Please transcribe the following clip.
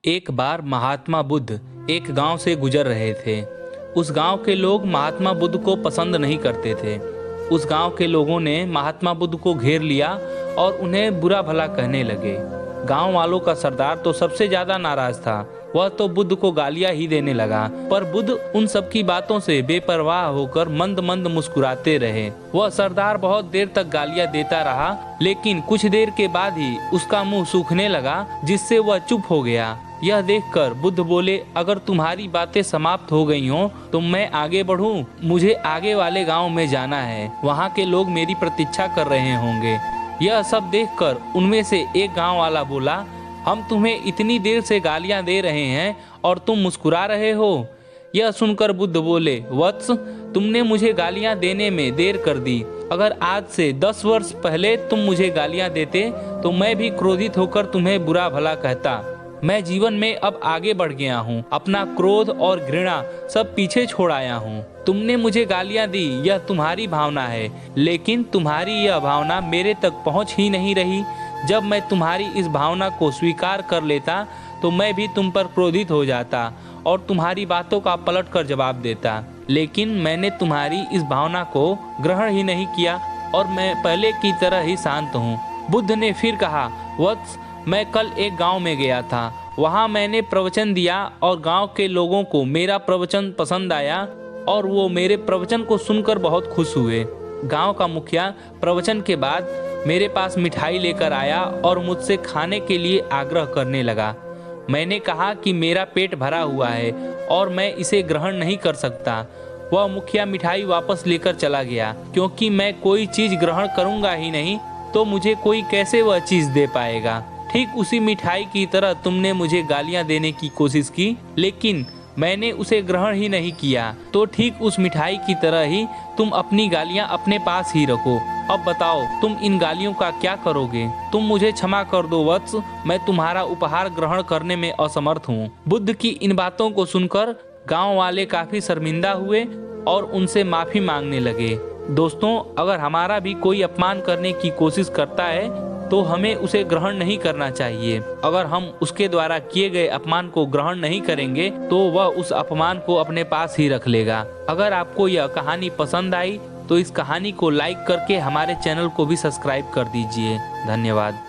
एक बार महात्मा बुद्ध एक गांव से गुजर रहे थे। उस गांव के लोग महात्मा बुद्ध को पसंद नहीं करते थे। उस गांव के लोगों ने महात्मा बुद्ध को घेर लिया और उन्हें बुरा भला कहने लगे। गांव वालों का सरदार तो सबसे ज्यादा नाराज था। वह तो बुद्ध को गालियां ही देने लगा, पर बुद्ध उन सब की बातों से बेपरवाह होकर मंद मंद मुस्कुराते रहे। वह सरदार बहुत देर तक गालियां देता रहा, लेकिन कुछ देर के बाद ही उसका मुंह सूखने लगा, जिससे वह चुप हो गया। यह देखकर बुद्ध बोले, अगर तुम्हारी बातें समाप्त हो गई हों तो मैं आगे बढ़ूं। मुझे आगे वाले गांव में जाना है, वहां के लोग मेरी प्रतीक्षा कर रहे होंगे। यह सब देखकर उनमें से एक गांव वाला बोला, हम तुम्हें इतनी देर से गालियां दे रहे हैं और तुम मुस्कुरा रहे हो। यह सुनकर बुद्ध बोले, वत्स, तुमने मुझे गालियां देने में देर कर दी। अगर आज से 10 वर्ष पहले तुम मुझे गालियां देते तो मैं भी क्रोधित होकर तुम्हें बुरा भला कहता। मैं जीवन में अब आगे बढ़ गया हूँ, अपना क्रोध और घृणा सब पीछे छोड़ आया हूँ। तुमने मुझे गालियां दी, यह तुम्हारी भावना है, लेकिन तुम्हारी यह भावना मेरे तक पहुँच ही नहीं रही। जब मैं तुम्हारी इस भावना को स्वीकार कर लेता तो मैं भी तुम पर क्रोधित हो जाता और तुम्हारी बातों का पलट कर जवाब देता, लेकिन मैंने तुम्हारी इस भावना को ग्रहण ही नहीं किया और मैं पहले की तरह ही शांत हूँ। बुद्ध ने फिर कहा, वत्स, मैं कल एक गांव में गया था। वहां मैंने प्रवचन दिया और गांव के लोगों को मेरा प्रवचन पसंद आया और वो मेरे प्रवचन को सुनकर बहुत खुश हुए। गांव का मुखिया प्रवचन के बाद मेरे पास मिठाई लेकर आया और मुझसे खाने के लिए आग्रह करने लगा। मैंने कहा कि मेरा पेट भरा हुआ है और मैं इसे ग्रहण नहीं कर सकता। वह मुखिया मिठाई वापस लेकर चला गया, क्योंकि मैं कोई चीज ग्रहण करूंगा ही नहीं तो मुझे कोई कैसे वह चीज दे पाएगा। ठीक उसी मिठाई की तरह तुमने मुझे गालियां देने की कोशिश की, लेकिन मैंने उसे ग्रहण ही नहीं किया, तो ठीक उस मिठाई की तरह ही तुम अपनी गालियां अपने पास ही रखो। अब बताओ, तुम इन गालियों का क्या करोगे? तुम मुझे क्षमा कर दो वत्स, मैं तुम्हारा उपहार ग्रहण करने में असमर्थ हूँ। बुद्ध की इन बातों को सुनकर गांव वाले काफी शर्मिंदा हुए और उनसे माफी मांगने लगे। दोस्तों, अगर हमारा भी कोई अपमान करने की कोशिश करता है तो हमें उसे ग्रहण नहीं करना चाहिए। अगर हम उसके द्वारा किए गए अपमान को ग्रहण नहीं करेंगे तो वह उस अपमान को अपने पास ही रख लेगा। अगर आपको यह कहानी पसंद आई तो इस कहानी को लाइक करके हमारे चैनल को भी सब्सक्राइब कर दीजिए। धन्यवाद।